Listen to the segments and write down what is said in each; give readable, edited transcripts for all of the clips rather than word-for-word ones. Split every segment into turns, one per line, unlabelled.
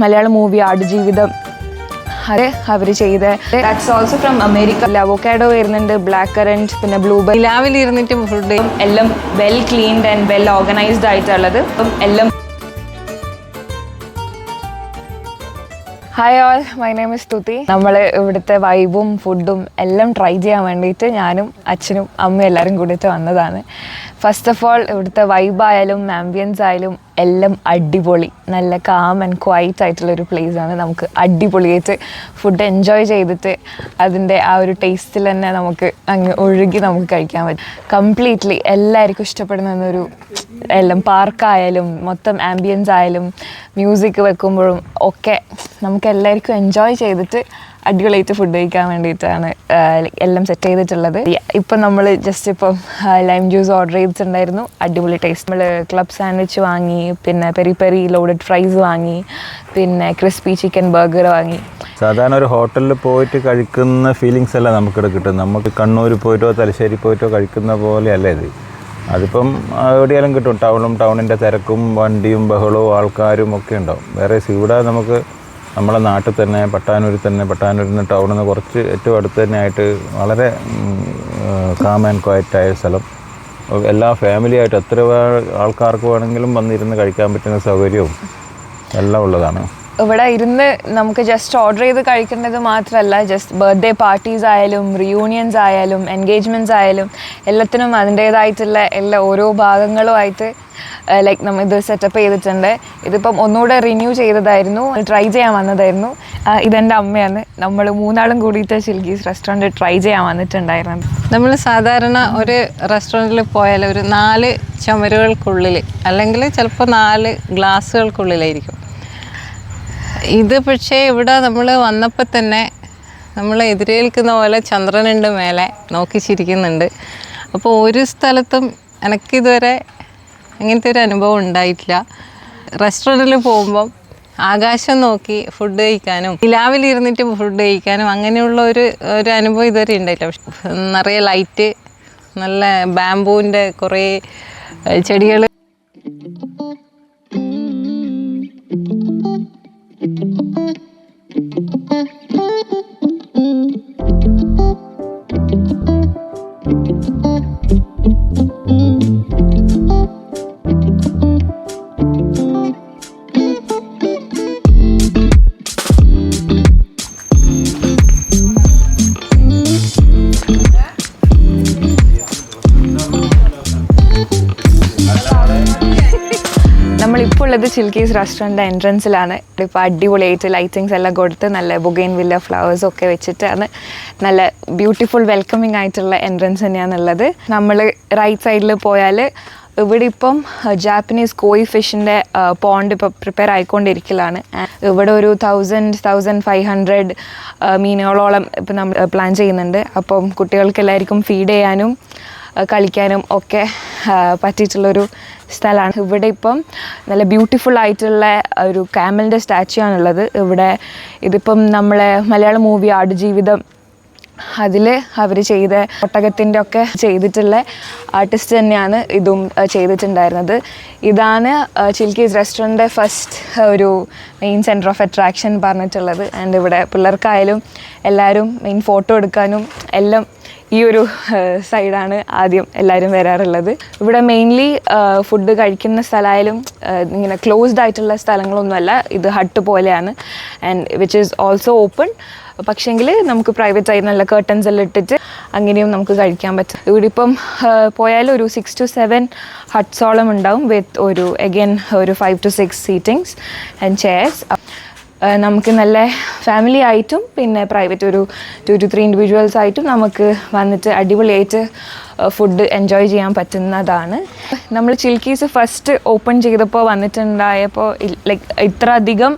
Malayalam movie Aadujeevitham അത് അവർ ചെയ്ത that's also from America. Avocado വരുന്നുണ്ട്, ബ്ലാക്ക് കറന്റ്, പിന്നെ ബ്ലൂബെറി.
രാവിലെ ഫുഡ്
എല്ലാം well cleaned and well organised ആയിട്ടുള്ളത്. അപ്പം എല്ലാം. Hi all, my name is സ്തുതി. നമ്മൾ ഇവിടുത്തെ വൈബും ഫുഡും എല്ലാം ട്രൈ ചെയ്യാൻ വേണ്ടിയിട്ട് ഞാനും അച്ഛനും അമ്മയും എല്ലാവരും കൂടിയിട്ട് വന്നതാണ്. ഫസ്റ്റ് ഓഫ് ഓൾ ഇവിടുത്തെ വൈബായാലും ആംബിയൻസ് ആയാലും എല്ലാം അടിപൊളി, നല്ല കാം ആൻഡ് ക്വൈറ്റ് ആയിട്ടുള്ളൊരു പ്ലേസാണ്. നമുക്ക് അടിപൊളിയായിട്ട് ഫുഡ് എൻജോയ് ചെയ്തിട്ട് അതിൻ്റെ ആ ഒരു ടേസ്റ്റിൽ തന്നെ നമുക്ക് അങ്ങ് ഒഴുകി നമുക്ക് കഴിക്കാൻ പറ്റും. കംപ്ലീറ്റ്ലി എല്ലാവർക്കും ഇഷ്ടപ്പെടുന്നൊരു എല്ലാം പാർക്കായാലും മൊത്തം ആംബിയൻസ് ആയാലും മ്യൂസിക് വെക്കുമ്പോഴും ഒക്കെ നമുക്ക് എല്ലാവർക്കും എൻജോയ് ചെയ്തിട്ട് അടിപൊളിയായിട്ട് ഫുഡ് കഴിക്കാൻ വേണ്ടിയിട്ടാണ് എല്ലാം സെറ്റ് ചെയ്തിട്ടുള്ളത്. ഇപ്പം നമ്മൾ ജസ്റ്റ് ഇപ്പം ലൈം ജ്യൂസ് ഓർഡർ ചെയ്തിട്ടുണ്ടായിരുന്നു, അടിപൊളി ടേസ്റ്റ്. നമ്മൾ ക്ലബ് സാൻഡ്വിച്ച് വാങ്ങി, പിന്നെ പെരി പെരി ലോഡഡ് ഫ്രൈസ് വാങ്ങി, പിന്നെ ക്രിസ്പി ചിക്കൻ ബർഗർ വാങ്ങി.
സാധാരണ ഒരു ഹോട്ടലിൽ പോയിട്ട് കഴിക്കുന്ന ഫീലിങ്സ് അല്ല നമുക്കിവിടെ കിട്ടും. നമുക്ക് കണ്ണൂർ പോയിട്ടോ തലശ്ശേരി പോയിട്ടോ കഴിക്കുന്ന പോലെയല്ല ഇത്. അതിപ്പം എവിടെയാലും കിട്ടും. ടൗണിൻ്റെ തിരക്കും വണ്ടിയും ബഹളവും ആൾക്കാരും ഒക്കെ ഉണ്ടാവും. വേറെ ഇവിടെ നമുക്ക് നമ്മളെ നാട്ടിൽ തന്നെ പട്ടാനൂരിൽ നിന്ന് ടൗണിൽ നിന്ന് കുറച്ച് ഏറ്റവും അടുത്ത് തന്നെ ആയിട്ട് വളരെ കാം ആൻഡ് ക്വയറ്റായ സ്ഥലം. എല്ലാ ഫാമിലിയായിട്ട് എത്ര ആൾക്കാർക്ക് വേണമെങ്കിലും വന്നിരുന്ന് കഴിക്കാൻ പറ്റുന്ന സൗകര്യവും എല്ലാം ഉള്ളതാണ്.
ഇവിടെ ഇരുന്ന് നമുക്ക് ജസ്റ്റ് ഓർഡർ ചെയ്ത് കഴിക്കേണ്ടത് മാത്രമല്ല, ജസ്റ്റ് ബർത്ത്ഡേ പാർട്ടീസ് ആയാലും റിയൂണിയൻസ് ആയാലും എൻഗേജ്മെൻറ്റ്സ് ആയാലും എല്ലാത്തിനും അതിൻ്റേതായിട്ടുള്ള എല്ലാ ഓരോ ഭാഗങ്ങളുമായിട്ട് ലൈക്ക് നമ്മൾ ഇത് സെറ്റപ്പ് ചെയ്തിട്ടുണ്ട്. ഇതിപ്പം ഒന്നുകൂടെ റിന്യൂ ചെയ്തതായിരുന്നു, ട്രൈ ചെയ്യാൻ വന്നതായിരുന്നു. ഇതെൻ്റെ അമ്മയാണ്. നമ്മൾ മൂന്നാളും കൂടിയിട്ട് ചിൽഗീസ് റെസ്റ്റോറൻറ്റ് ട്രൈ ചെയ്യാൻ വന്നിട്ടുണ്ടായിരുന്നു.
നമ്മൾ സാധാരണ ഒരു റെസ്റ്റോറൻറ്റിൽ പോയാൽ ഒരു 4 ചുമരുകൾക്കുള്ളിൽ അല്ലെങ്കിൽ ചിലപ്പോൾ 4 ഗ്ലാസ്സുകൾക്കുള്ളിലായിരിക്കും. ഇത് പക്ഷേ ഇവിടെ നമ്മൾ വന്നപ്പോൾ തന്നെ നമ്മൾ എതിരേൽക്കുന്ന പോലെ ചന്ദ്രനുണ്ട് മേലെ നോക്കി ചിരിക്കുന്നുണ്ട്. അപ്പോൾ ഒരു സ്ഥലത്തും എനിക്കിതുവരെ അങ്ങനത്തെ ഒരു അനുഭവം ഉണ്ടായിട്ടില്ല. റെസ്റ്റോറൻറ്റിൽ പോകുമ്പം ആകാശം നോക്കി ഫുഡ് കഴിക്കാനും രാവിലെ ഫുഡ് കഴിക്കാനും അങ്ങനെയുള്ള ഒരു അനുഭവം ഇതുവരെ ഉണ്ടായിട്ടില്ല. നിറയെ ലൈറ്റ്, നല്ല ബാംബൂവിൻ്റെ കുറേ ചെടികൾ.
നമ്മളിപ്പോൾ ഉള്ളത് ചിൽഗീസ് റെസ്റ്റോറൻറ്റ് എൻട്രൻസിലാണ്. ഇപ്പോൾ അടിപൊളിയായിട്ട് ലൈറ്റിങ്സ് എല്ലാം കൊടുത്ത് നല്ല ബൊഗൈൻ വില്ല ഫ്ലവേഴ്സൊക്കെ വെച്ചിട്ടാണ് നല്ല ബ്യൂട്ടിഫുൾ വെൽക്കമിങ് ആയിട്ടുള്ള എൻട്രൻസ് തന്നെയാണുള്ളത്. നമ്മൾ റൈറ്റ് സൈഡിൽ പോയാൽ ഇവിടെ ഇപ്പം ജാപ്പനീസ് കോയി ഫിഷിൻ്റെ പോണ്ട് ഇപ്പോൾ പ്രിപ്പയർ ആയിക്കൊണ്ടിരിക്കലാണ്. ഇവിടെ ഒരു 1500 മീനുകളോളം ഇപ്പം നമ്മൾ പ്ലാൻ ചെയ്യുന്നുണ്ട്. അപ്പം കുട്ടികൾക്ക് എല്ലാവർക്കും ഫീഡ് ചെയ്യാനും കളിക്കാനും ഒക്കെ പറ്റിയിട്ടുള്ളൊരു സ്ഥലമാണ്. ഇവിടെ ഇപ്പം നല്ല ബ്യൂട്ടിഫുൾ ആയിട്ടുള്ള ഒരു കാമലിൻ്റെ സ്റ്റാച്യു ആണുള്ളത് ഇവിടെ. ഇതിപ്പം നമ്മളെ മലയാളം മൂവി ആടുജീവിതം അതിൽ അവർ ചെയ്ത ഒട്ടകത്തിൻ്റെ ഒക്കെ ചെയ്തിട്ടുള്ള ആർട്ടിസ്റ്റ് തന്നെയാണ് ഇതും ചെയ്തിട്ടുണ്ടായിരുന്നത്. ഇതാണ് ചിൽഗീസ് റെസ്റ്റോറൻറ്റിൻ്റെ ഫസ്റ്റ് ഒരു മെയിൻ സെൻറ്റർ ഓഫ് അട്രാക്ഷൻ പറഞ്ഞിട്ടുള്ളത്. ആൻഡ് ഇവിടെ പിള്ളേർക്കായാലും എല്ലാവരും മെയിൻ ഫോട്ടോ എടുക്കാനും എല്ലാം ഈ ഒരു സൈഡാണ് ആദ്യം എല്ലാവരും വരാറുള്ളത്. ഇവിടെ മെയിൻലി ഫുഡ് കഴിക്കുന്ന സ്ഥലമായാലും ഇങ്ങനെ ക്ലോസ്ഡ് ആയിട്ടുള്ള സ്ഥലങ്ങളൊന്നുമല്ല, ഇത് ഹട്ട് പോലെയാണ്. And which is also open. പക്ഷേങ്കിൽ നമുക്ക് പ്രൈവറ്റായി നല്ല കേർട്ടൻസ് എല്ലാം ഇട്ടിട്ട് അങ്ങനെയും നമുക്ക് കഴിക്കാൻ പറ്റും. ഇവിടെ ഇപ്പം പോയാലും ഒരു 6 to 7 ഹട്ട്സോളം ഉണ്ടാവും വിത്ത് ഒരു 5 to 6 സീറ്റിങ്സ് ആൻഡ് ചെയർസ്. നമുക്ക് നല്ല ഫാമിലി ആയിട്ടും പിന്നെ പ്രൈവറ്റ് ഒരു 2 to 3 ഇൻഡിവിജ്വൽസ് ആയിട്ടും നമുക്ക് വന്നിട്ട് അടിപൊളിയായിട്ട് ഫുഡ് എൻജോയ് ചെയ്യാൻ പറ്റുന്നതാണ്. നമ്മൾ ചിൽഗീസ് ഫസ്റ്റ് ഓപ്പൺ ചെയ്തപ്പോൾ വന്നിട്ടുണ്ടായപ്പോൾ ലൈക്ക് ഇത്ര അധികം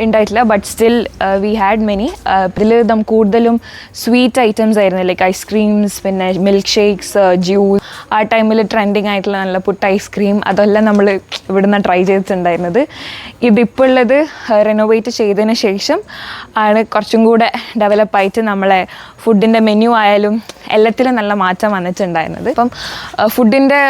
ഉണ്ടായിട്ടില്ല, but still we had many. ഇതിൽ നമുക്ക് കൂടുതലും സ്വീറ്റ് ഐറ്റംസ് ആയിരുന്നു, ലൈക്ക് ഐസ്ക്രീംസ്, പിന്നെ മിൽക്ക് ഷേക്സ്, ജ്യൂസ്. ആ ടൈമിൽ ട്രെൻഡിങ് ആയിട്ടുള്ള നല്ല പുട്ട് ഐസ്ക്രീം അതെല്ലാം നമ്മൾ ഇവിടുന്ന് ട്രൈ ചെയ്തിട്ടുണ്ടായിരുന്നത്. ഇതിപ്പോൾ ഉള്ളത് റെനോവേറ്റ് ചെയ്തതിന് ശേഷം ആണ് കുറച്ചും കൂടെ ഡെവലപ്പായിട്ട് നമ്മളെ ഫുഡിൻ്റെ മെനു ആയാലും എല്ലാത്തിലും നല്ല മാറ്റം വന്നിട്ടുണ്ടായിരുന്നത്. ഇപ്പം ഫുഡിൻ്റെ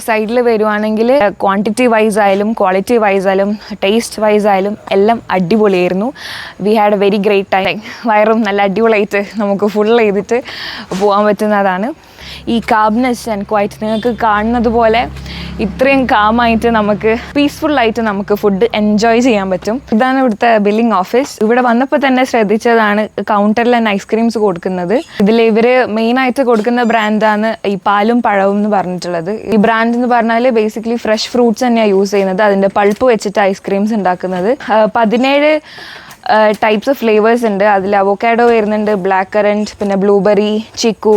സൈഡിൽ വരുവാണെങ്കിൽ ക്വാണ്ടിറ്റി വൈസ് ആയാലും ക്വാളിറ്റി വൈസ് ആയാലും ടേസ്റ്റ് വൈസ് ആയാലും എല്ലാം അടിപൊളിയായിരുന്നു. We had A very great time. വയറും നല്ല അടിപൊളിയായിട്ട് നമുക്ക് ഫുൾ ചെയ്തിട്ട് പോകാൻ പറ്റുന്നതാണ്. ഈ കാംനെസ് ആൻഡ് ക്വൈറ്റ് നിങ്ങൾക്ക് കാണുന്നത് പോലെ ഇത്രയും കാമായിട്ട് നമുക്ക് പീസ്ഫുള്ളായിട്ട് നമുക്ക് ഫുഡ് എൻജോയ് ചെയ്യാൻ പറ്റും. ഇതാണ് ഇവിടുത്തെ ബില്ലിംഗ് ഓഫീസ്. ഇവിടെ വന്നപ്പോൾ തന്നെ ശ്രദ്ധിച്ചതാണ് കൗണ്ടറിൽ തന്നെ ഐസ്ക്രീംസ് കൊടുക്കുന്നത്. ഇതിൽ ഇവർ മെയിനായിട്ട് കൊടുക്കുന്ന ബ്രാൻഡാണ് ഈ പാലും പഴവും എന്ന് പറഞ്ഞിട്ടുള്ളത്. ഈ ബ്രാൻഡ് എന്ന് പറഞ്ഞാൽ ബേസിക്കലി ഫ്രഷ് ഫ്രൂട്ട്സ് തന്നെയാണ് യൂസ് ചെയ്യുന്നത്. അതിൻ്റെ പൾപ്പ് വെച്ചിട്ട് ഐസ്ക്രീംസ് ഉണ്ടാക്കുന്നത്. 17 ടൈപ്സ് ഓഫ് ഫ്ലേവേഴ്സ് ഉണ്ട്. അതിൽ അവോക്കാഡോ വരുന്നുണ്ട്, ബ്ലാക്ക് കറൻറ്റ്, പിന്നെ blueberry, chikoo,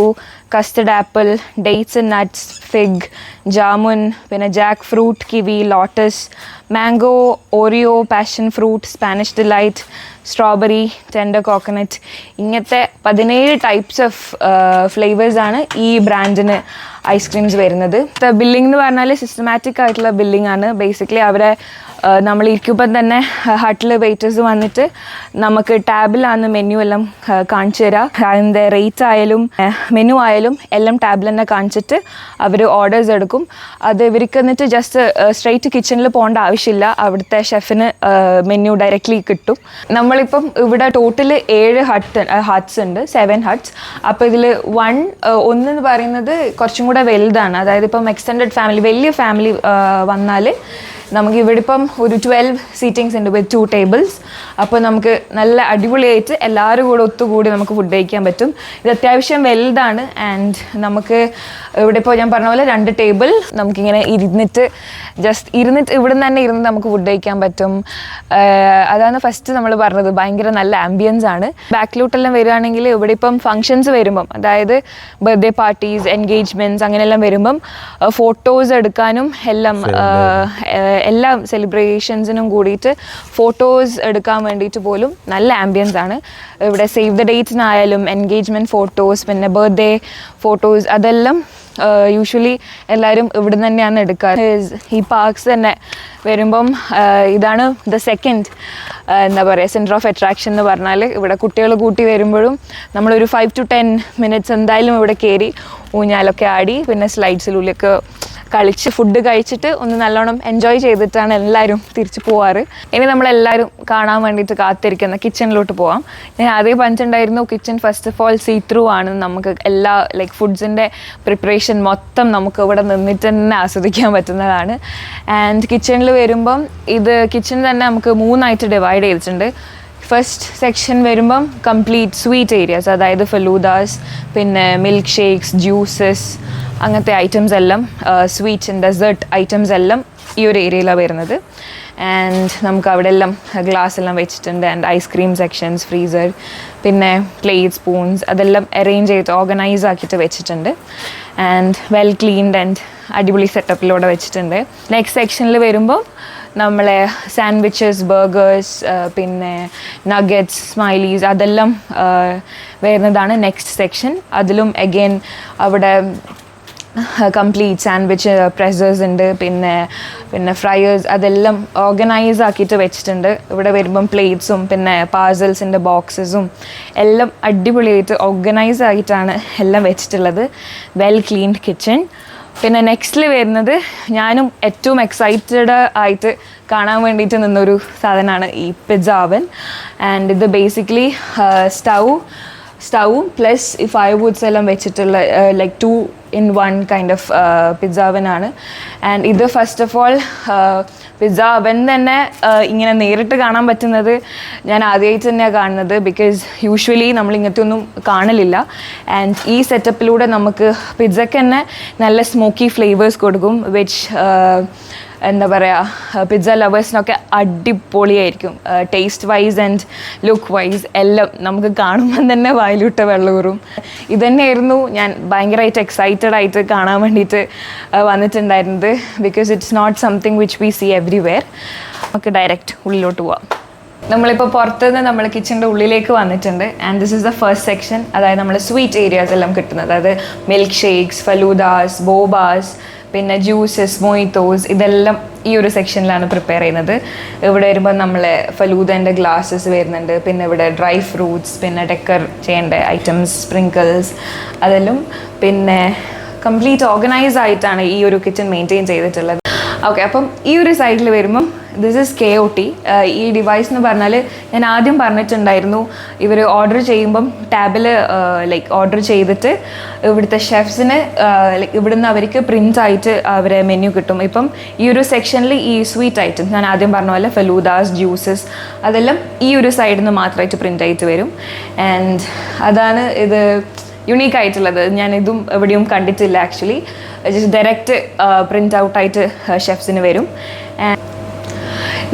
custard apple, dates and nuts, fig, jamun, പിന്നെ jackfruit, kiwi, lotus, mango, Oreo, passion fruit, Spanish delight, strawberry, tender coconut, ഇങ്ങനത്തെ 17 ടൈപ്സ് ഓഫ് ഫ്ലേവേഴ്സാണ് ഈ ബ്രാൻഡിന് ഐസ്ക്രീംസ് വരുന്നത്. ബില്ലിംഗ് എന്ന് പറഞ്ഞാൽ സിസ്റ്റമാറ്റിക് ആയിട്ടുള്ള ബില്ലിംഗ് ആണ്. ബേസിക്കലി അവരെ നമ്മൾ ഇരിക്കുമ്പം തന്നെ ഹട്ടിൽ വെയിറ്റേഴ്സ് വന്നിട്ട് നമുക്ക് ടാബിലാണ് മെനു എല്ലാം കാണിച്ചു തരാം. അതിൻ്റെ റേറ്റ് ആയാലും മെനു ആയാലും എല്ലാം ടാബിൽ തന്നെ കാണിച്ചിട്ട് അവർ ഓർഡേഴ്സ് എടുക്കും. അത് ഇവർക്ക് എന്നിട്ട് ജസ്റ്റ് സ്ട്രെയിറ്റ് കിച്ചണിൽ പോകേണ്ട ആവശ്യമില്ല. അവിടുത്തെ ഷെഫിന് മെനു ഡയറക്റ്റ്ലി കിട്ടും. നമ്മളിപ്പം ഇവിടെ ടോട്ടൽ 7 ഹട്ട്സ് ഉണ്ട്, 7 ഹട്ട്സ്. അപ്പോൾ ഇതിൽ ഒന്നെന്ന് പറയുന്നത് കുറച്ചും കൂടെ വലുതാണ്. അതായത് ഇപ്പം എക്സ്റ്റെൻഡഡ് ഫാമിലി, വലിയ ഫാമിലി വന്നാൽ നമുക്ക് ഇവിടെ ഇപ്പം ഒരു 12 സീറ്റിങ്സ് ഉണ്ട് വിത്ത് 2 ടേബിൾസ്. അപ്പോൾ നമുക്ക് നല്ല അടിപൊളിയായിട്ട് എല്ലാവരും കൂടെ ഒത്തുകൂടി നമുക്ക് ഫുഡ് കഴിക്കാൻ പറ്റും. ഇത് അത്യാവശ്യം വലുതാണ്. ആൻഡ് നമുക്ക് ഇവിടെ ഇപ്പോൾ ഞാൻ പറഞ്ഞ പോലെ 2 ടേബിൾ നമുക്കിങ്ങനെ ഇരുന്നിട്ട് ഇവിടെ തന്നെ ഇരുന്ന് നമുക്ക് ഫുഡ് കഴിക്കാൻ പറ്റും. അതാണ് ഫസ്റ്റ് നമ്മൾ പറഞ്ഞത്, ഭയങ്കര നല്ല ആംബിയൻസ് ആണ്. ബാക്കിലോട്ടെല്ലാം വരികയാണെങ്കിൽ ഇവിടെ ഇപ്പം ഫങ്ഷൻസ് വരുമ്പം, അതായത് ബർത്ത്ഡേ പാർട്ടീസ്, എൻഗേജ്മെൻറ്റ്സ് അങ്ങനെയെല്ലാം വരുമ്പം ഫോട്ടോസ് എടുക്കാനും എല്ലാ സെലിബ്രേഷൻസിനും കൂടിയിട്ട് ഫോട്ടോസ് എടുക്കാൻ വേണ്ടിയിട്ട് പോലും നല്ല ആംബിയൻസ് ആണ്. ഇവിടെ സേവ് ദ ഡേറ്റ്സിനായാലും എൻഗേജ്മെൻറ്റ് ഫോട്ടോസ്, പിന്നെ ബർത്ത്ഡേ ഫോട്ടോസ്, അതെല്ലാം യൂഷ്വലി എല്ലാവരും ഇവിടെ നിന്ന് തന്നെയാണ് എടുക്കുക. ഈ പാർക്സ് തന്നെ വരുമ്പം ഇതാണ് ദ സെക്കൻഡ് എന്താ പറയുക സെൻറ്റർ ഓഫ് അട്രാക്ഷൻ എന്ന് പറഞ്ഞാൽ. ഇവിടെ കുട്ടികൾ കൂട്ടി വരുമ്പോഴും നമ്മളൊരു 5 to 10 മിനിറ്റ്സ് എന്തായാലും ഇവിടെ കയറി ഊഞ്ഞാലൊക്കെ ആടി പിന്നെ സ്ലൈഡ്സിലൂടെയൊക്കെ കളിച്ച് ഫുഡ് കഴിച്ചിട്ട് ഒന്ന് നല്ലോണം എൻജോയ് ചെയ്തിട്ടാണ് എല്ലാവരും തിരിച്ച് പോവാറ്. ഇനി നമ്മളെല്ലാവരും കാണാൻ വേണ്ടിയിട്ട് കാത്തിരിക്കുന്ന കിച്ചണിലോട്ട് പോവാം. ഞാൻ ആദ്യം പറഞ്ഞിട്ടുണ്ടായിരുന്നു kitchen first of all see through ആണ്. നമുക്ക് എല്ലാ ഫുഡ്സിൻ്റെ പ്രിപ്പറേഷൻ മൊത്തം നമുക്ക് ഇവിടെ നിന്നിട്ട് തന്നെ ആസ്വദിക്കാൻ പറ്റുന്നതാണ്. ആൻഡ് കിച്ചണിൽ വരുമ്പം കിച്ചൺ തന്നെ നമുക്ക് 3 ഡിവൈഡ് ചെയ്തിട്ടുണ്ട്. ഫസ്റ്റ് സെക്ഷൻ വരുമ്പം കംപ്ലീറ്റ് സ്വീറ്റ് ഏരിയാസ്, അതായത് ഫലൂദാസ്, പിന്നെ മിൽക്ക് ഷേക്സ്, ജ്യൂസസ്, അങ്ങനത്തെ ഐറ്റംസ് എല്ലാം, സ്വീറ്റ്സ് ആൻഡ് ഡെസേർട്ട് ഐറ്റംസ് എല്ലാം ഈ ഒരു ഏരിയയിലാണ് വരുന്നത്. ആൻഡ് നമുക്ക് അവിടെ എല്ലാം ഗ്ലാസ് എല്ലാം വെച്ചിട്ടുണ്ട്. ആൻഡ് ഐസ്ക്രീം സെക്ഷൻസ്, ഫ്രീസർ, പിന്നെ പ്ലേറ്റ്, സ്പൂൺസ് അതെല്ലാം അറേഞ്ച് ചെയ്ത് ഓർഗനൈസ് ആക്കിയിട്ട് വെച്ചിട്ടുണ്ട്. ആൻഡ് വെൽ ക്ലീൻഡ് ആൻഡ് അടിപൊളി സെറ്റപ്പിലൂടെ വെച്ചിട്ടുണ്ട്. നെക്സ്റ്റ് സെക്ഷനിൽ വരുമ്പോൾ നമ്മളെ സാൻഡ്വിച്ചസ്, ബർഗേഴ്സ്, പിന്നെ നഗറ്റ്സ്, സ്മൈലീസ് അതെല്ലാം വരുന്നതാണ് നെക്സ്റ്റ് സെക്ഷൻ. അതിലും അഗെയിൻ അവിടെ കംപ്ലീറ്റ് സാൻഡ്വിച്ച് പ്രസേഴ്സ് ഉണ്ട്, പിന്നെ ഫ്രയേഴ്സ് അതെല്ലാം ഓർഗനൈസ് ആക്കിയിട്ട് വെച്ചിട്ടുണ്ട്. ഇവിടെ വരുമ്പം പ്ലേറ്റ്സും പിന്നെ പാർസൽസിൻ്റെ ബോക്സസും എല്ലാം അടിപൊളിയായിട്ട് ഓർഗനൈസ് ആയിട്ടാണ് എല്ലാം വെച്ചിട്ടുള്ളത്. Well cleaned kitchen. പിന്നെ നെക്സ്റ്റിൽ വരുന്നത് ഞാനും ഏറ്റവും എക്സൈറ്റഡ് ആയിട്ട് കാണാൻ വേണ്ടിയിട്ട് നിന്നൊരു സാധനമാണ് ഈ പിസ്സ ഓവൻ. ആൻഡ് ഇത് ബേസിക്കലി സ്റ്റൗവും പ്ലസ് ഈ ഫയർവുഡ്സ് എല്ലാം വെച്ചിട്ടുള്ള 2-in-1 kind of pizza oven ആണ്. ആൻഡ് ഇത് first of all pizza oven തന്നെ ഇങ്ങനെ നേരിട്ട് കാണാൻ പറ്റുന്നത് ഞാൻ ആദ്യമായിട്ട് തന്നെയാണ് കാണുന്നത്. ബിക്കോസ് യൂഷ്വലി നമ്മൾ ഇങ്ങനത്തെ ഒന്നും കാണലില്ല. ആൻഡ് ഈ സെറ്റപ്പിലൂടെ നമുക്ക് പിസ്സയ്ക്ക് തന്നെ നല്ല സ്മോക്കി ഫ്ലേവേഴ്സ് കൊടുക്കും, വിച്ച് എന്താ പറയുക പിസ്സ ലവേഴ്സിനൊക്കെ അടിപൊളിയായിരിക്കും. Taste wise and look wise എല്ലാം നമുക്ക് കാണുമ്പം തന്നെ വായിലിട്ട് വെള്ളൂറും. ഇതുതന്നെയായിരുന്നു ഞാൻ ഭയങ്കരമായിട്ട് എക്സൈറ്റഡ് ആയിട്ട് കാണാൻ വേണ്ടിയിട്ട് വന്നിട്ടുണ്ടായിരുന്നത്. Because it's not something which we see everywhere. നമുക്ക് ഡയറക്റ്റ് ഉള്ളിലോട്ട് പോവാം. നമ്മളിപ്പോൾ പുറത്തുനിന്ന് നമ്മൾ കിച്ചണിൻ്റെ ഉള്ളിലേക്ക് വന്നിട്ടുണ്ട്. And this is the first section, അതായത് നമ്മൾ സ്വീറ്റ് ഏരിയാസ് എല്ലാം കിട്ടുന്നത്, അതായത് മിൽക്ക് ഷേക്സ്, ഫലൂദാസ്, ബോബാസ്, പിന്നെ ജ്യൂസസ് മൊയ്ത്തോസ് ഇതെല്ലാം ഈ ഒരു സെക്ഷനിലാണ് പ്രിപ്പയർ ചെയ്യുന്നത്. ഇവിടെ വരുമ്പോൾ നമ്മളെ ഫലൂദൻ്റെ ഗ്ലാസ്സസ് വരുന്നുണ്ട്, പിന്നെ ഇവിടെ ഡ്രൈ ഫ്രൂട്ട്സ്, പിന്നെ ഡെക്കർ ചെയ്യേണ്ട ഐറ്റംസ്, സ്പ്രിങ്കിൾസ് അതെല്ലാം. പിന്നെ കംപ്ലീറ്റ് ഓർഗനൈസ് ആയിട്ടാണ് ഈ ഒരു കിച്ചൺ മെയിൻറ്റെയിൻ ചെയ്തിട്ടുള്ളത്. ഓക്കെ, അപ്പം ഈ ഒരു സൈഡിൽ വരുമ്പം ദിസ് ഇസ് KOT. ഈ ഡിവൈസ് എന്ന് പറഞ്ഞാൽ ഞാൻ ആദ്യം പറഞ്ഞിട്ടുണ്ടായിരുന്നു, ഇവർ ഓർഡർ ചെയ്യുമ്പം ടാബിൽ ലൈക്ക് ഓർഡർ ചെയ്തിട്ട് ഇവിടുത്തെ ഷെഫ്സിന് ലൈക്ക് ഇവിടുന്ന് അവർക്ക് പ്രിൻ്റ് ആയിട്ട് അവരെ മെനു കിട്ടും. ഇപ്പം ഈ ഒരു സെക്ഷനിൽ ഈ സ്വീറ്റ് ഐറ്റംസ് ഞാൻ ആദ്യം പറഞ്ഞ പോലെ ഫലൂദാസ്, ജ്യൂസസ് അതെല്ലാം ഈ ഒരു സൈഡിൽ നിന്ന് മാത്രമായിട്ട് പ്രിൻ്റ് ആയിട്ട് വരും. ആൻഡ് അതാണ് ഇത് യുണീക്ക് ആയിട്ടുള്ളത്. ഞാൻ ഇതും എവിടെയും കണ്ടിട്ടില്ല ആക്ച്വലി. ജസ്റ്റ് ഡയറക്റ്റ് പ്രിൻ്റ് ഔട്ടായിട്ട് ഷെഫ്സിന് വരും.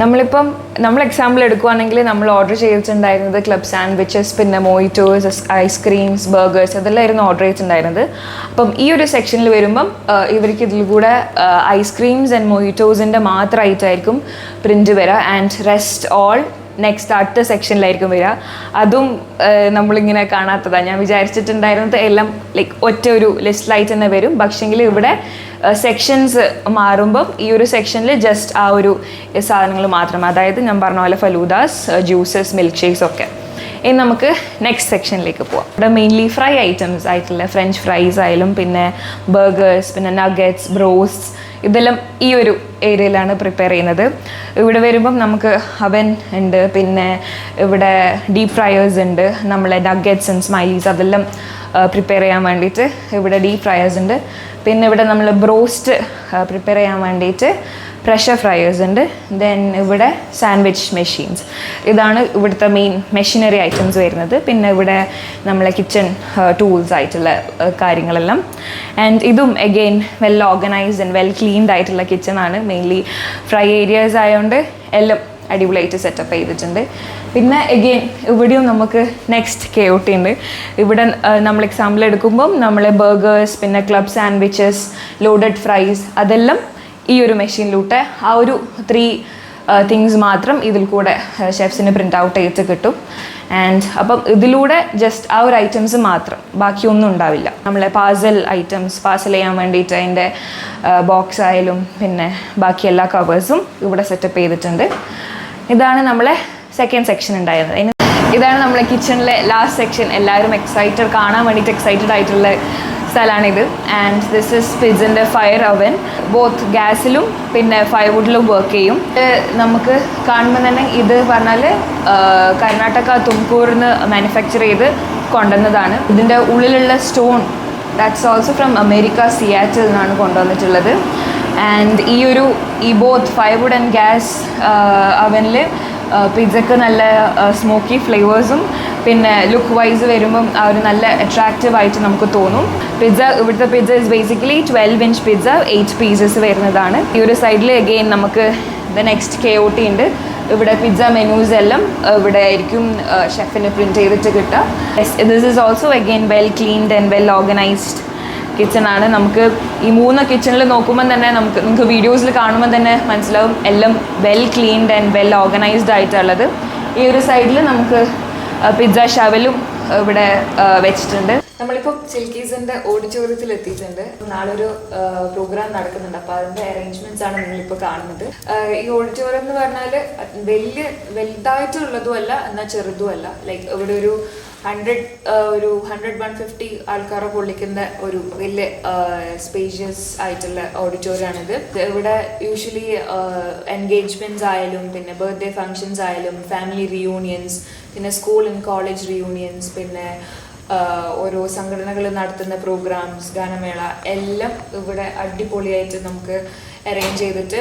നമ്മൾ എക്സാമ്പിൾ എടുക്കുകയാണെങ്കിൽ നമ്മൾ ഓർഡർ ചെയ്തിട്ടുണ്ടായിരുന്നത് ക്ലബ് സാൻഡ്വിച്ചസ്, പിന്നെ മൊയ്റ്റോസ്, ഐസ്ക്രീംസ്, ബർഗേഴ്സ് അതെല്ലാമായിരുന്നു ഓർഡർ ചെയ്തിട്ടുണ്ടായിരുന്നത്. അപ്പം ഈ ഒരു സെക്ഷനിൽ വരുമ്പം ഇവർക്ക് ഇതിൽ കൂടെ ഐസ്ക്രീംസ് ആൻഡ് മൊയ്റ്റോസിൻ്റെ മാത്രമായിട്ടായിരിക്കും പ്രിൻ്റ് വരിക. ആൻഡ് റെസ്റ്റ് ഓൾ നെക്സ്റ്റ് അടുത്ത സെക്ഷനിലായിരിക്കും വരിക. അതും നമ്മളിങ്ങനെ കാണാത്തതാണ്. ഞാൻ വിചാരിച്ചിട്ടുണ്ടായിരുന്നത് എല്ലാം ലൈക്ക് ഒറ്റ ഒരു ലിസ്റ്റിലായിട്ട് തന്നെ വരും. പക്ഷേങ്കിൽ ഇവിടെ സെക്ഷൻസ് മാറുമ്പം ഈ ഒരു സെക്ഷനിൽ ജസ്റ്റ് ആ ഒരു സാധനങ്ങൾ മാത്രം, അതായത് ഞാൻ പറഞ്ഞ പോലെ ഫലൂദാസ്, ജ്യൂസസ്, മിൽക്ക് ഷേക്സ് ഒക്കെ. ഇനി നമുക്ക് നെക്സ്റ്റ് സെക്ഷനിലേക്ക് പോവാം. ഇവിടെ മെയിൻലി ഫ്രൈ ഐറ്റംസ് ആയിട്ടുള്ള ഫ്രഞ്ച് ഫ്രൈസ് ആയാലും പിന്നെ ബർഗേഴ്സ്, പിന്നെ നഗറ്റ്സ്, ബ്രോസ്റ്റ് ഇതെല്ലാം ഈ ഒരു ഏരിയയിലാണ് പ്രിപ്പയർ ചെയ്യുന്നത്. ഇവിടെ വരുമ്പം നമുക്ക് അവൻ ഉണ്ട്, പിന്നെ ഇവിടെ ഡീപ് ഫ്രയേഴ്സ് ഉണ്ട്, നമ്മളെ നഗറ്റ്സ് ആൻഡ് സ്മൈലീസ് അതെല്ലാം പ്രിപ്പയർ ചെയ്യാൻ വേണ്ടിയിട്ട് ഇവിടെ ഡീപ് ഫ്രയേഴ്സ് ഉണ്ട്. പിന്നെ ഇവിടെ നമ്മൾ ബ്രോസ്റ്റ് പ്രിപ്പയർ ചെയ്യാൻ വേണ്ടിയിട്ട് പ്രഷർ ഫ്രയേഴ്സ് ഉണ്ട്. ദെൻ ഇവിടെ സാൻഡ്വിച്ച് മെഷീൻസ്, ഇതാണ് ഇവിടുത്തെ മെയിൻ മെഷീനറി ഐറ്റംസ് വരുന്നത്. പിന്നെ ഇവിടെ നമ്മളെ കിച്ചൺ ടൂൾസ് ആയിട്ടുള്ള കാര്യങ്ങളെല്ലാം. ആൻഡ് ഇതും again well organised and well cleaned ആയിട്ടുള്ള കിച്ചണാണ്. മെയിൻലി ഫ്രൈ ഏരിയാസ് ആയതുകൊണ്ട് എല്ലാം അടിപൊളിയായിട്ട് സെറ്റപ്പ് ചെയ്തിട്ടുണ്ട്. പിന്നെ അഗെയിൻ ഇവിടെയും നമുക്ക് നെക്സ്റ്റ് KOT ഉണ്ട്. ഇവിടെ നമ്മൾ എക്സാമ്പിൾ എടുക്കുമ്പം നമ്മളെ ബർഗേഴ്സ്, പിന്നെ ക്ലബ് സാൻഡ്വിച്ചസ്, ലോഡഡ് ഫ്രൈസ് അതെല്ലാം ഈ ഒരു മെഷീനിലൂടെ ആ ഒരു 3 തിങ്സ് മാത്രം ഇതിൽ കൂടെ ഷെഫ്സിന് പ്രിൻ്റ് ഔട്ട് ചെയ്ത് കിട്ടും. ആൻഡ് അപ്പം ഇതിലൂടെ ജസ്റ്റ് ആ ഒരു ഐറ്റംസ് മാത്രം, ബാക്കിയൊന്നും ഉണ്ടാവില്ല. നമ്മളെ പാഴ്സൽ ചെയ്യാൻ വേണ്ടിയിട്ട് അതിൻ്റെ ബോക്സ് ആയാലും പിന്നെ ബാക്കി എല്ലാ കവേഴ്സും ഇവിടെ സെറ്റപ്പ് ചെയ്തിട്ടുണ്ട്. ഇതാണ് നമ്മളെ സെക്കൻഡ് സെക്ഷൻ ഉണ്ടായിരുന്നത്. ഇതാണ് നമ്മളെ കിച്ചണിലെ ലാസ്റ്റ് സെക്ഷൻ. എല്ലാവരും കാണാൻ വേണ്ടിയിട്ട് എക്സൈറ്റഡ് ആയിട്ടുള്ള സ്ഥലമാണിത്. ആൻഡ് ദിസ് ഇസ് പിസ്സൻ്റെ ഫയർ അവൻ. ബോത്ത് ഗ്യാസിലും പിന്നെ ഫയർവുഡിലും വർക്ക് ചെയ്യും. നമുക്ക് കാണുമ്പോൾ തന്നെ ഇത് പറഞ്ഞാൽ കർണാടക തുംകൂറിന്ന് മാനുഫാക്ചർ ചെയ്ത് കൊണ്ടുവന്നതാണ്. ഇതിൻ്റെ ഉള്ളിലുള്ള stone that's also from America, Seattle നിന്നാണ് കൊണ്ടുവന്നിട്ടുള്ളത്. ആൻഡ് ഈ ബോത്ത് ഫയർവുഡ് ആൻഡ് ഗ്യാസ് അവനിൽ പിസ്സക്ക് നല്ല സ്മോക്കി ഫ്ലേവേഴ്സും പിന്നെ ലുക്ക് വൈസ് വരുമ്പം ആ ഒരു നല്ല അട്രാക്റ്റീവ് ആയിട്ട് നമുക്ക് തോന്നും. ഇവിടുത്തെ pizza is basically 12-inch pizza 8 pieces വരുന്നതാണ്. ഈ ഒരു സൈഡിൽ അഗെയിൻ നമുക്ക് നെക്സ്റ്റ് KOT ഉണ്ട്. ഇവിടെ പിസ്സ മെനൂസ് എല്ലാം ഇവിടെ ആയിരിക്കും ഷെഫിന് പ്രിൻറ്റ് ചെയ്തിട്ട് കിട്ടുക. This is also again well cleaned and well organised കിച്ചണാണ്. നമുക്ക് ഈ 3 കിച്ചണിൽ നോക്കുമ്പോൾ തന്നെ നിങ്ങൾക്ക് വീഡിയോസിൽ കാണുമ്പോൾ തന്നെ മനസ്സിലാവും എല്ലാം well cleaned and well organised ആയിട്ടുള്ളത്. ഈ ഒരു സൈഡിൽ നമുക്ക് പിസ്സ ഷവലും ഇവിടെ വെച്ചിട്ടുണ്ട്. നമ്മളിപ്പോൾ ചിൽക്കീസിൻ്റെ ഓഡിറ്റോറിയത്തിൽ എത്തിയിട്ടുണ്ട്. നാളെ ഒരു പ്രോഗ്രാം നടക്കുന്നുണ്ട്. അപ്പോൾ അതിൻ്റെ അറേഞ്ച്മെൻറ്റ്സ് ആണ് നിങ്ങളിപ്പോൾ കാണുന്നത്. ഈ ഓഡിറ്റോറിയം എന്ന് പറഞ്ഞാൽ വലുതായിട്ടുള്ളതും അല്ല എന്നാൽ ചെറുതുമല്ല. ലൈക്ക് ഇവിടെ ഒരു 100-150 ആൾക്കാരെ കൊള്ളിക്കുന്ന ഒരു വലിയ സ്പേഷ്യസ് ആയിട്ടുള്ള ഓഡിറ്റോറിയമാണിത്. ഇവിടെ യൂഷ്വലി എൻഗേജ്മെൻറ്റ്സ് ആയാലും പിന്നെ ബർത്ത്ഡേ ഫങ്ഷൻസ് ആയാലും ഫാമിലി റിയൂണിയൻസ് പിന്നെ സ്കൂൾ ആൻഡ് കോളേജ് റിയൂണിയൻസ് പിന്നെ ഓരോ സംഘടനകൾ നടത്തുന്ന പ്രോഗ്രാംസ്, ഗാനമേള എല്ലാം ഇവിടെ അടിപൊളിയായിട്ട് നമുക്ക് അറേഞ്ച് ചെയ്തിട്ട്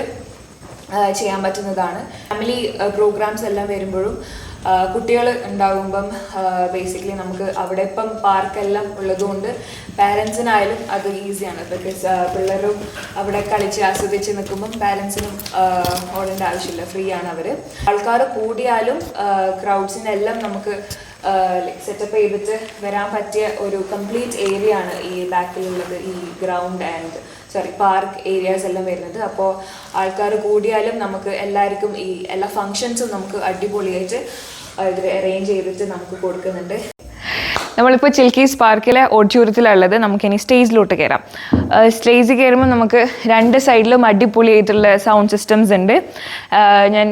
ചെയ്യാൻ പറ്റുന്നതാണ്. ഫാമിലി പ്രോഗ്രാംസ് എല്ലാം വരുമ്പോഴും കുട്ടികൾ ഉണ്ടാകുമ്പം ബേസിക്കലി നമുക്ക് അവിടെ ഇപ്പം പാർക്കെല്ലാം ഉള്ളതുകൊണ്ട് പാരൻസിനായാലും അത് ഈസിയാണ്. ബിക്കോസ് പിള്ളേരും അവിടെ കളിച്ച് ആസ്വദിച്ച് നിൽക്കുമ്പം പാരൻസിനും ഓടേണ്ട ആവശ്യമില്ല, ഫ്രീ ആണ് അവർ. ആൾക്കാർ കൂടിയാലും ക്രൗഡ്സിനെല്ലാം നമുക്ക് സെറ്റപ്പ് ചെയ്തിട്ട് വരാൻ പറ്റിയ ഒരു കംപ്ലീറ്റ് ഏരിയ ആണ് ഈ ബാക്കിലുള്ളത്, ഈ ഗ്രൗണ്ട് ആൻഡ് പാർക്ക് ഏരിയാസ് എല്ലാം വരുന്നത്. അപ്പോൾ ആൾക്കാർ കൂടിയാലും നമുക്ക് എല്ലാവർക്കും ഈ എല്ലാ ഫങ്ഷൻസും നമുക്ക് അടിപൊളിയായിട്ട് ഇത് അറേഞ്ച് ചെയ്തിട്ട് നമുക്ക് കൊടുക്കുന്നുണ്ട്. നമ്മളിപ്പോൾ ചിൽക്കീസ് പാർക്കിലെ ഓഡിറ്റോറിയത്തിലുള്ളത്. നമുക്കിനി സ്റ്റേജിലോട്ട് കയറാം. സ്റ്റേജിൽ കയറുമ്പോൾ നമുക്ക് 2 സൈഡിലും അടിപൊളിയായിട്ടുള്ള സൗണ്ട് സിസ്റ്റംസ് ഉണ്ട്. ഞാൻ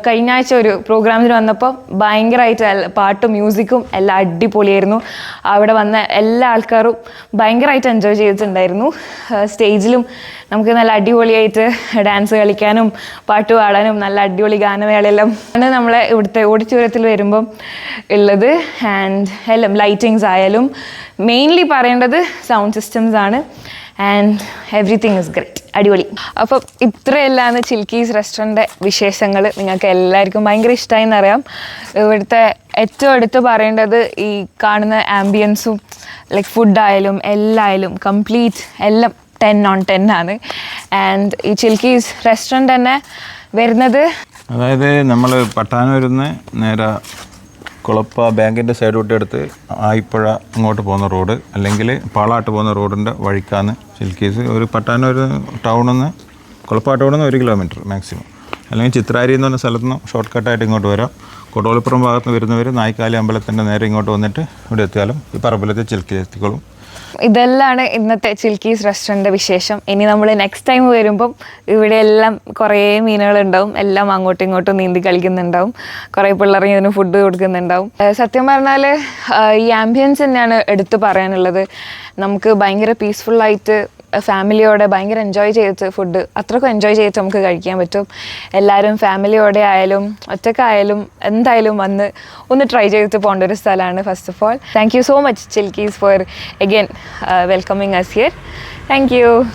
കഴിഞ്ഞ ആഴ്ച ഒരു പ്രോഗ്രാമിന് വന്നപ്പോൾ ഭയങ്കരമായിട്ട് പാട്ടും മ്യൂസിക്കും എല്ലാം അടിപൊളിയായിരുന്നു. അവിടെ വന്ന എല്ലാ ആൾക്കാരും ഭയങ്കരമായിട്ട് എൻജോയ് ചെയ്തിട്ടുണ്ടായിരുന്നു. സ്റ്റേജിലും നമുക്ക് നല്ല അടിപൊളിയായിട്ട് ഡാൻസ് കളിക്കാനും പാട്ട് പാടാനും നല്ല അടിപൊളി ഗാനമേളയെല്ലാം ആണ് നമ്മളെ ഇവിടുത്തെ ഓഡിറ്റോറിയത്തിൽ വരുമ്പം ഉള്ളത്. ആൻഡ് എല്ലാം ലൈറ്റിങ്സ് ആയാലും മെയിൻലി പറയേണ്ടത് സൗണ്ട് സിസ്റ്റംസ് ആണ്. ആൻഡ് എവറിത്തിങ് ഇസ് ഗ്രേറ്റ്, അടിപൊളി. അപ്പം ഇത്രയെല്ലാം ചിൽക്കീസ് റെസ്റ്റോറൻറ്റിൻ്റെ വിശേഷങ്ങൾ നിങ്ങൾക്ക് എല്ലാവർക്കും ഭയങ്കര ഇഷ്ടമായി എന്നറിയാം. ഇവിടുത്തെ ഏറ്റവും എടുത്ത് പറയേണ്ടത് ഈ കാണുന്ന ആംബിയൻസും ലൈക്ക് ഫുഡായാലും എല്ലായാലും കംപ്ലീറ്റ് എല്ലാം 10 on 10 ആണ്. ആൻഡ് ഈ ചിൽക്കീസ് റെസ്റ്റോറൻറ്റ് തന്നെ വരുന്നത്,
അതായത് നമ്മൾ പട്ടാനൂരിൽ നിന്ന് നേരെ കുളപ്പ ബാങ്കിൻ്റെ സൈഡ് വിട്ടെടുത്ത് ആയിപ്പുഴ ഇങ്ങോട്ട് പോകുന്ന റോഡ്, അല്ലെങ്കിൽ പാളാട്ട് പോകുന്ന റോഡിൻ്റെ വഴിക്കാണ് ചിൽക്കീസ്. ഒരു പട്ടാനൂർ ടൗണിൽ നിന്ന് കുളപ്പ ടൗണിൽ നിന്ന് 1 കിലോമീറ്റർ മാക്സിമം, അല്ലെങ്കിൽ ചിത്രാരി എന്ന് പറഞ്ഞ സ്ഥലത്ത് നിന്ന് ഷോർട്ട് കട്ടായിട്ട് ഇങ്ങോട്ട് വരാം. കൊടോളിപ്പുറം ഭാഗത്ത് നിന്ന് വരുന്നവർ നായിക്കാലി അമ്പലത്തിൻ്റെ നേരെ ഇങ്ങോട്ട് വന്നിട്ട് ഇവിടെ എത്തിയാലും ഈ പറമ്പലത്തെ ചിൽക്കീസ് എത്തിക്കോളും.
ഇതെല്ലാണ് ഇന്നത്തെ ചിൽക്കീസ് റെസ്റ്റോറൻറ്റിൻ്റെ വിശേഷം. ഇനി നമ്മൾ നെക്സ്റ്റ് ടൈം വരുമ്പം ഇവിടെ എല്ലാം കുറേ മീനുകളുണ്ടാവും, എല്ലാം അങ്ങോട്ടും ഇങ്ങോട്ടും നീന്തി കളിക്കുന്നുണ്ടാവും, കുറേ പിള്ളേർ ഇതിന് ഫുഡ് കൊടുക്കുന്നുണ്ടാവും. സത്യം പറഞ്ഞാൽ ഈ ആംബിയൻസ് തന്നെയാണ് എടുത്തു പറയാനുള്ളത്. നമുക്ക് ഭയങ്കര പീസ്ഫുള്ളായിട്ട് ഫാമിലിയോടെ ഭയങ്കര എൻജോയ് ചെയ്തിട്ട് ഫുഡ് അത്രയ്ക്കും എൻജോയ് ചെയ്തിട്ട് നമുക്ക് കഴിക്കാൻ പറ്റും. എല്ലാവരും ഫാമിലിയോടെ ആയാലും ഒറ്റക്കായാലും എന്തായാലും വന്ന് ഒന്ന് ട്രൈ ചെയ്തിട്ട് പോകേണ്ട ഒരു സ്ഥലമാണ്. First of all thank you so much Chilkees for again welcoming us here. Thank U.